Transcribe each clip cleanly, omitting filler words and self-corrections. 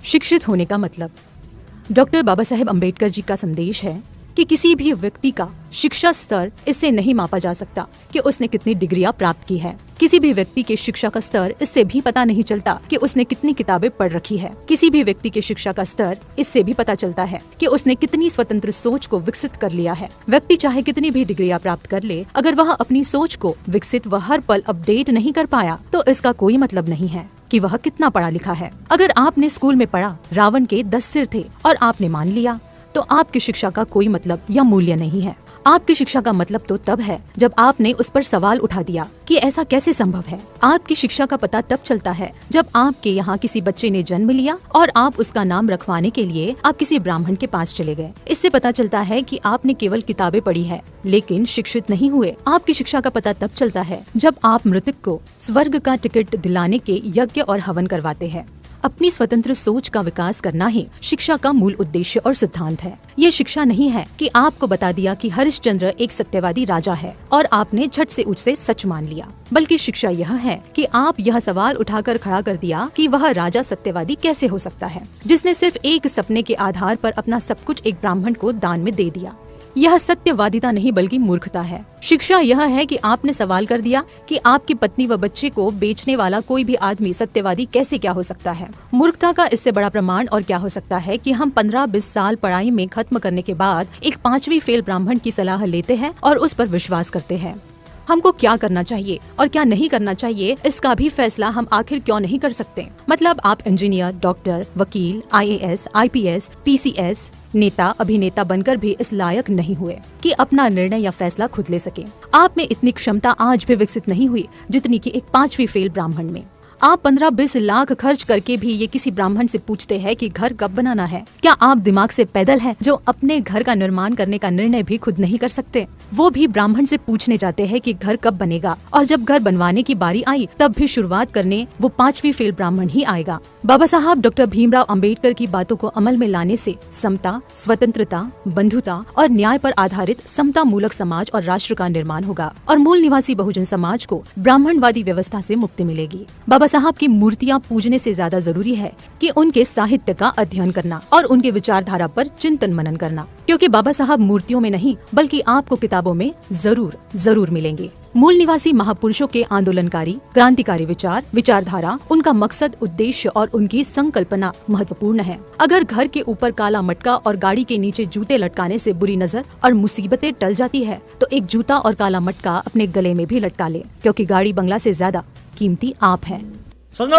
शिक्षित होने का मतलब। डॉक्टर बाबा साहेब अम्बेडकर जी का संदेश है कि किसी भी व्यक्ति का शिक्षा स्तर इससे नहीं मापा जा सकता कि उसने कितनी डिग्रियां प्राप्त की है। किसी भी व्यक्ति के शिक्षा का स्तर इससे भी पता नहीं चलता कि उसने कितनी किताबें पढ़ रखी है। किसी भी व्यक्ति के शिक्षा का स्तर इससे भी पता चलता है कि उसने कितनी स्वतंत्र सोच को विकसित कर लिया है। व्यक्ति चाहे कितनी भी डिग्रियां प्राप्त कर ले, अगर वह अपनी सोच को विकसित व हर पल अपडेट नहीं कर पाया तो इसका कोई मतलब नहीं है कि वह कितना पढ़ा लिखा है। अगर आपने स्कूल में पढ़ा रावण के 10 सिर थे और आपने मान लिया, तो आपकी शिक्षा का कोई मतलब या मूल्य नहीं है। आपकी शिक्षा का मतलब तो तब है जब आपने उस पर सवाल उठा दिया कि ऐसा कैसे संभव है। आपकी शिक्षा का पता तब चलता है जब आपके यहाँ किसी बच्चे ने जन्म लिया और आप उसका नाम रखवाने के लिए आप किसी ब्राह्मण के पास चले गए। इससे पता चलता है कि आपने केवल किताबें पढ़ी है लेकिन शिक्षित नहीं हुए। आपकी शिक्षा का पता तब चलता है जब आप मृतक को स्वर्ग का टिकट दिलाने के यज्ञ और हवन करवाते हैं। अपनी स्वतंत्र सोच का विकास करना ही शिक्षा का मूल उद्देश्य और सिद्धांत है। ये शिक्षा नहीं है कि आपको बता दिया कि हरिश्चंद्र एक सत्यवादी राजा है और आपने झट से उसे सच मान लिया, बल्कि शिक्षा यह है कि आप यह सवाल उठाकर खड़ा कर दिया कि वह राजा सत्यवादी कैसे हो सकता है जिसने सिर्फ एक सपने के आधार पर अपना सब कुछ एक ब्राह्मण को दान में दे दिया। यह सत्यवादिता नहीं बल्कि मूर्खता है। शिक्षा यह है कि आपने सवाल कर दिया कि आपकी पत्नी व बच्चे को बेचने वाला कोई भी आदमी सत्यवादी कैसे क्या हो सकता है। मूर्खता का इससे बड़ा प्रमाण और क्या हो सकता है कि हम 15-20 साल पढ़ाई में खत्म करने के बाद एक 5वीं फेल ब्राह्मण की सलाह लेते हैं और उस पर विश्वास करते हैं। हमको क्या करना चाहिए और क्या नहीं करना चाहिए इसका भी फैसला हम आखिर क्यों नहीं कर सकते। मतलब आप इंजीनियर, डॉक्टर, वकील, IAS, IPS, PCS, नेता, अभिनेता बनकर भी इस लायक नहीं हुए कि अपना निर्णय या फैसला खुद ले सके। आप में इतनी क्षमता आज भी विकसित नहीं हुई जितनी कि एक 5वीं फेल ब्राह्मण में। आप 15-20 लाख खर्च करके भी ये किसी ब्राह्मण से पूछते हैं कि घर कब बनाना है। क्या आप दिमाग से पैदल हैं जो अपने घर का निर्माण करने का निर्णय भी खुद नहीं कर सकते? वो भी ब्राह्मण से पूछने जाते हैं कि घर कब बनेगा, और जब घर बनवाने की बारी आई तब भी शुरुआत करने वो 5वीं फेल ब्राह्मण ही आएगा। बाबा साहब डॉक्टर भीमराव अंबेडकर की बातों को अमल में लाने से समता, स्वतंत्रता, बंधुता और न्याय पर आधारित समता मूलक समाज और राष्ट्र का निर्माण होगा और मूल निवासी बहुजन समाज को ब्राह्मणवादी व्यवस्था से मुक्ति मिलेगी। बाबा साहब की मूर्तियाँ पूजने से ज्यादा जरूरी है कि उनके साहित्य का अध्ययन करना और उनके विचारधारा पर चिंतन मनन करना, क्योंकि बाबा साहब मूर्तियों में नहीं बल्कि आपको किताबों में जरूर मिलेंगे। मूल निवासी महापुरुषों के आंदोलनकारी, क्रांतिकारी विचारधारा, उनका मकसद, उद्देश्य और उनकी संकल्पना महत्वपूर्ण है। अगर घर के ऊपर काला मटका और गाड़ी के नीचे जूते लटकाने से बुरी नजर और मुसीबतें टल जाती है, तो एक जूता और काला मटका अपने गले में भी लटका ले, क्योंकि गाड़ी बंगला से ज्यादा कीमती आप हैं। सुनो,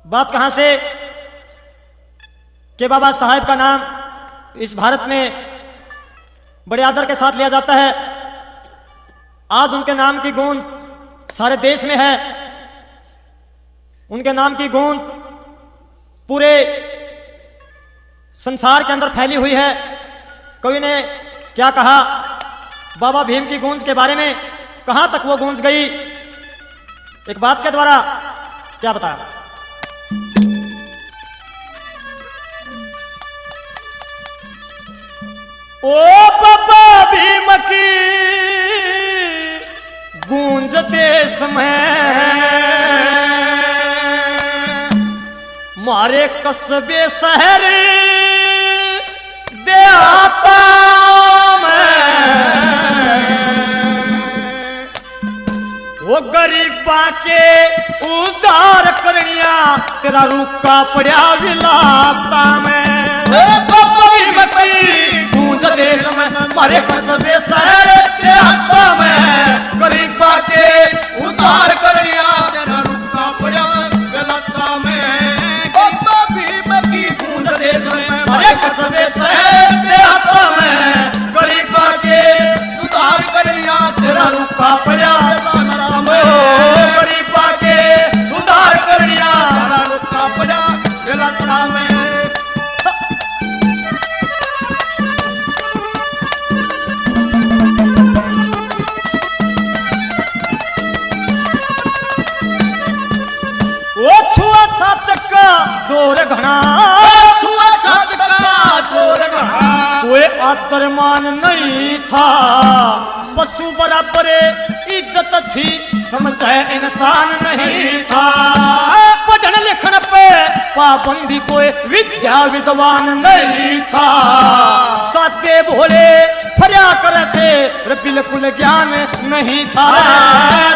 बात कहाँ से कि बाबा साहब का नाम इस भारत में बड़े आदर के साथ लिया जाता है। आज उनके नाम की गूंज सारे देश में है। उनके नाम की गूंज पूरे संसार के अंदर फैली हुई है। कवि ने क्या कहा बाबा भीम की गूंज के बारे में, कहां तक वो गूंज गई, एक बात के द्वारा क्या बताया। ओ बाबा भीम की गूंज देश में, मारे कस्बे शहर देहाता में, वो गरीबा के उद्धार करनिया तेरा रुका पड़ा विलापता में। गूंज देश में मारे कस्बे शहर देहाता में, गरीबा के उद्धार करनिया तेरा रुका पड़ा विलापता में। बाबा भीम की गूंज देश में मारे कस्बे शहर देहाता में, गरीबा के सुधार करनिया तेरा रुका पड़ा गरीबा के सुधार करनिया तेरा रुका पड़ा विलापता में। जोर घना, छुआ छात का जोर घना, कोई आदरमान नहीं था, पशु बराबर इज्जत थी, समझे इंसान नहीं था। पढ़न लिखन पे पाबंदी कोई विद्या विद्वान नहीं था। साते भोले फरिया करे थे बिल्कुल ज्ञान नहीं था।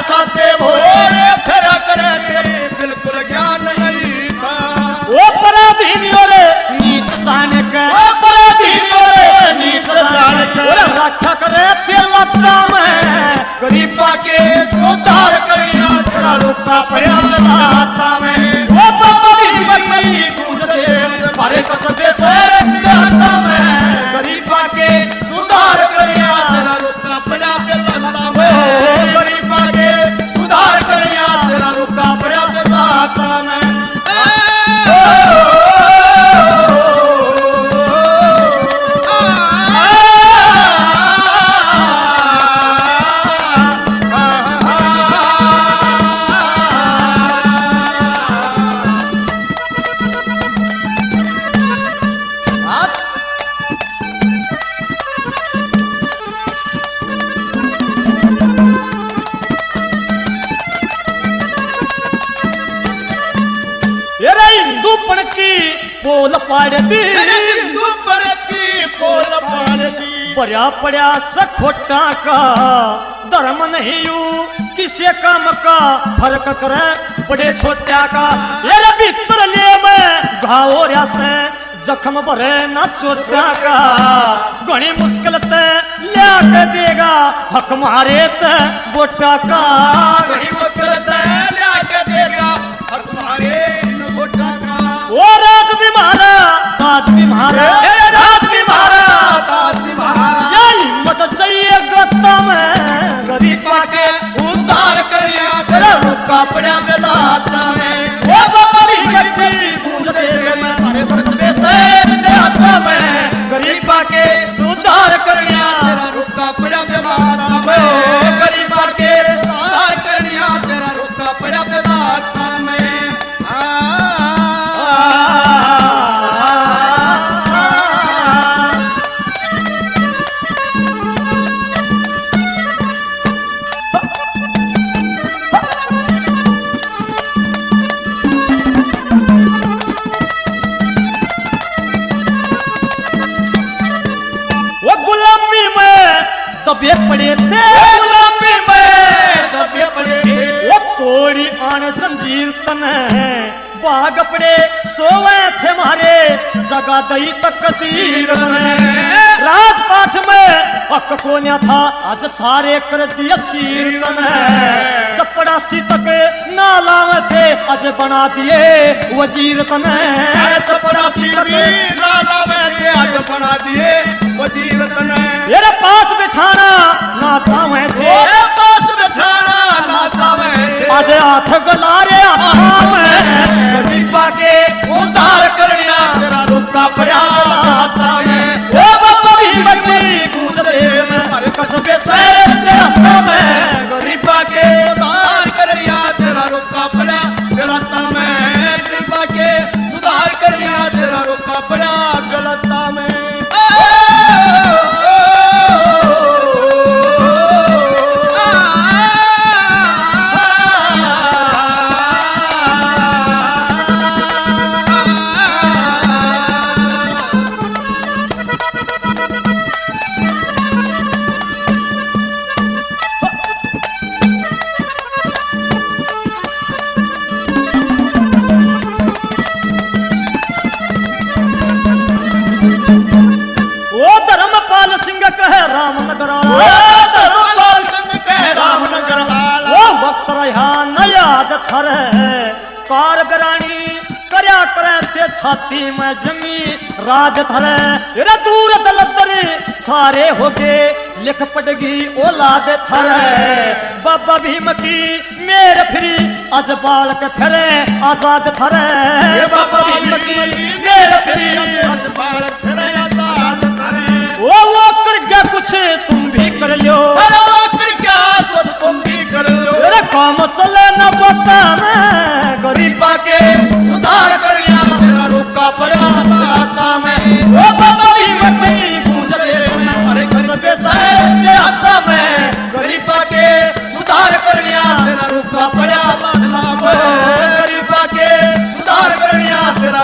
साते भोले फरिया करे थे बिल्कुल ज्ञान नहीं था। वो पराधीनियों रे नीच जाने के, पराधीनियों रे नीच जाने के रखा करे थे लत्ता में गरीबा के सुधार करिया तेरा रुका पड़ा लाता में। वो बाबा भी मई गूंजते मारे कसबे से लाता में गरीबा के सुधार करिया तेरा रुका पड़ा लाता में। गरीबा के सुधार करिया तेरा रुका पड़ा लाता में। हिंदूपण की पोल पाड़ दी, हिंदूपण की पोल पाड़ दी। बड़ा पड़ा सखोटा का धर्म नहीं यू किसी काम का फर्क करे बड़े छोटा का। यार भीतर ले मैं घाव से जख्म भरे न चोटा का। घनी मुश्किल ते लिया के देगा हक मारे ते गोटा का। घनी मुश्किल ते लिया के देगा हक मारे गोटा का। वो राज भी मारा ताज भी मारा, राज भी मारा ताज भी मारा। या हिम्मत चाहिए गत्ता में गरीबा के उद्धार करिया तेरा रुका पड़ा लाता में। वो बाबा भी गद्दी गूंजते मारे कसबे से लाता में गरीबा के सुधार करिया तेरा रुका पड़ा लाता में। गरीबा के सुधार करिया तेरा रुका पड़ा लाता में। दबे पड़े थे गुलामी में दबे पड़े थे। वो तोड़ी आने जंजीर तने भाग पड़े सोवे थे मारे जगा दई तकदीर तने। राजपाठ में हक को न था आज सारे कर दिया सीर तने। चपड़ासी तक ना लावे थे आज बना दिए वजीर तने। चपड़ासी भी ना लावे थे आज बना दिए वजीर तने। मेरे पास बिठाना ना चावे थे, मेरे पास बिठाना ना चावे थे। आज हाथ गलारे गरीबा के उद्धार करिया तेरा रुका पड़ा लाता में। वो बाबा भी मई गूंजते मारे कसबे से लाता में गरीबा के सुधार करिया तेरा रुका पड़ा लाता में। गरीबा के सुधार करिया तेरा रुका पड़ा लाता में। छाती में जमी राज थरे रे दूर दलदरे सारे हो गए लिख पड़गी औलाद थरे। बाबा भीम की मेर फिरी आज बालक थरे आजाद थरे। बाबा भीम की मेर फिरी आज बालक थरे आजाद थरे। वो कर गया कुछ तुम भी कर लो, कर क्या कुछ तुम भी कर लो। तेरा काम चले न बता में गरीबा के सुधार करिया तेरा रुका पड़ा लाता में। वो बाबा भीम की गूंजते अरे कसबे से आता में गरीबा के सुधार करिया तेरा रुका पड़ा लाता में। गरीबा के सुधार करिया तेरा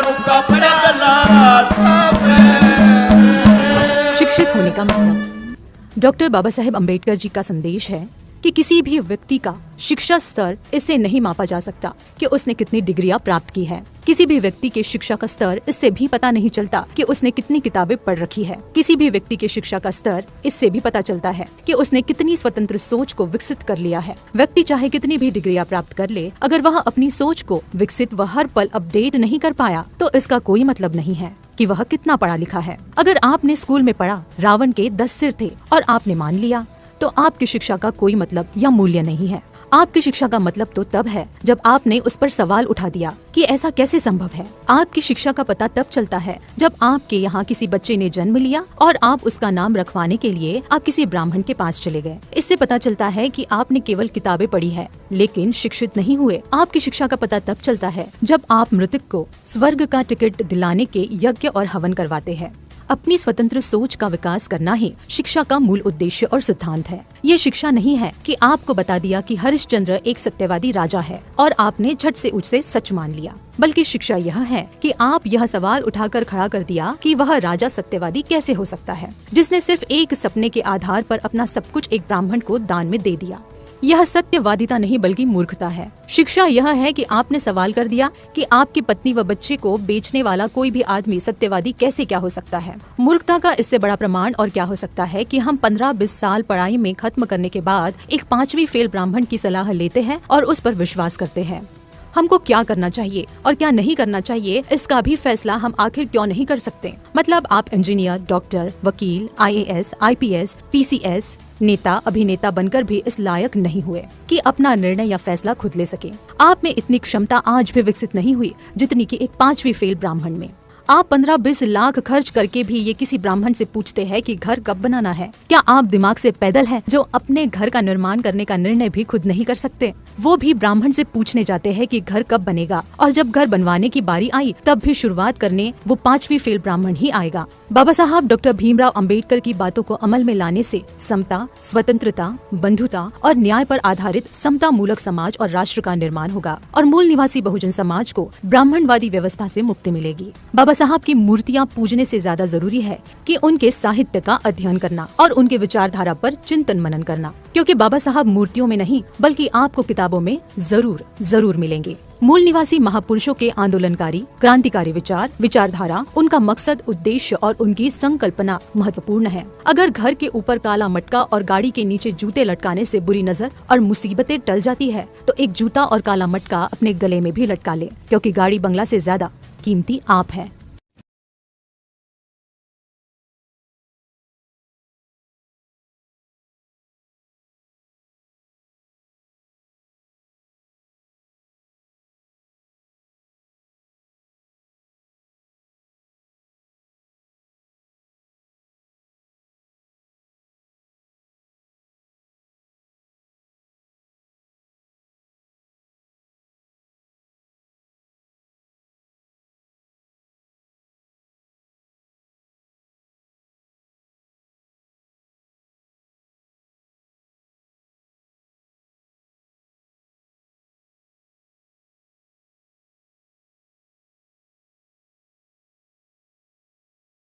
डॉक्टर बाबा साहेब अम्बेडकर जी का संदेश है कि किसी भी व्यक्ति का शिक्षा स्तर इससे नहीं मापा जा सकता कि उसने कितनी डिग्रियां प्राप्त की है। किसी भी व्यक्ति के शिक्षा का स्तर इससे भी पता नहीं चलता कि उसने कितनी किताबें पढ़ रखी है। किसी भी व्यक्ति के शिक्षा का स्तर इससे भी पता चलता है कि उसने कितनी स्वतंत्र सोच को विकसित कर लिया है। व्यक्ति चाहे कितनी भी डिग्रियां प्राप्त कर ले, अगर वह अपनी सोच को विकसित व हर पल अपडेट नहीं कर पाया तो इसका कोई मतलब नहीं है कि वह कितना पढ़ा लिखा है। अगर आपने स्कूल में पढ़ा रावण के 10 सिर थे और आपने मान लिया तो आपकी शिक्षा का कोई मतलब या मूल्य नहीं है। आपकी शिक्षा का मतलब तो तब है जब आपने उस पर सवाल उठा दिया कि ऐसा कैसे संभव है। आपकी शिक्षा का पता तब चलता है जब आपके यहाँ किसी बच्चे ने जन्म लिया और आप उसका नाम रखवाने के लिए आप किसी ब्राह्मण के पास चले गए। इससे पता चलता है कि आपने केवल किताबें पढ़ी है लेकिन शिक्षित नहीं हुए। आपकी शिक्षा का पता तब चलता है जब आप मृतक को स्वर्ग का टिकट दिलाने के यज्ञ और हवन करवाते हैं। अपनी स्वतंत्र सोच का विकास करना ही शिक्षा का मूल उद्देश्य और सिद्धांत है। ये शिक्षा नहीं है कि आपको बता दिया कि हरिश्चंद्र एक सत्यवादी राजा है और आपने झट से उसे सच मान लिया, बल्कि शिक्षा यह है कि आप यह सवाल उठाकर खड़ा कर दिया कि वह राजा सत्यवादी कैसे हो सकता है जिसने सिर्फ एक सपने के आधार पर अपना सब कुछ एक ब्राह्मण को दान में दे दिया। यह सत्यवादिता नहीं बल्कि मूर्खता है। शिक्षा यह है कि आपने सवाल कर दिया कि आपकी पत्नी व बच्चे को बेचने वाला कोई भी आदमी सत्यवादी कैसे क्या हो सकता है। मूर्खता का इससे बड़ा प्रमाण और क्या हो सकता है कि हम 15-20 साल पढ़ाई में खत्म करने के बाद एक 5वीं फेल ब्राह्मण की सलाह लेते हैं और उस पर विश्वास करते हैं। हमको क्या करना चाहिए और क्या नहीं करना चाहिए इसका भी फैसला हम आखिर क्यों नहीं कर सकते। मतलब आप इंजीनियर, डॉक्टर, वकील, IAS, IPS, PCS, नेता, अभिनेता बनकर भी इस लायक नहीं हुए कि अपना निर्णय या फैसला खुद ले सके। आप में इतनी क्षमता आज भी विकसित नहीं हुई जितनी कि एक 5वीं फेल ब्राह्मण में। आप 15-20 लाख खर्च करके भी ये किसी ब्राह्मण से पूछते हैं कि घर कब बनाना है। क्या आप दिमाग से पैदल हैं जो अपने घर का निर्माण करने का निर्णय भी खुद नहीं कर सकते? वो भी ब्राह्मण से पूछने जाते हैं कि घर कब बनेगा, और जब घर बनवाने की बारी आई तब भी शुरुआत करने वो 5वीं फेल ब्राह्मण ही आएगा। बाबा साहब डॉक्टर भीमराव अंबेडकर की बातों को अमल में लाने से समता, स्वतंत्रता, बंधुता और न्याय पर आधारित समता मूलक समाज और राष्ट्र का निर्माण होगा और मूल निवासी बहुजन समाज को ब्राह्मणवादी व्यवस्था से मुक्ति मिलेगी। बाबा साहब की मूर्तियाँ पूजने से ज्यादा जरूरी है कि उनके साहित्य का अध्ययन करना और उनके विचारधारा पर चिंतन मनन करना, क्योंकि बाबा साहब मूर्तियों में नहीं बल्कि आपको किताबों में जरूर मिलेंगे। मूल निवासी महापुरुषों के आंदोलनकारी क्रांतिकारी विचारधारा, उनका मकसद, उद्देश्य और उनकी संकल्पना महत्वपूर्ण है। अगर घर के ऊपर काला मटका और गाड़ी के नीचे जूते लटकाने से बुरी नजर और मुसीबतें टल जाती है तो एक जूता और काला मटका अपने गले में भी लटका ले, क्योंकि गाड़ी बंगला से ज्यादा कीमती आप है।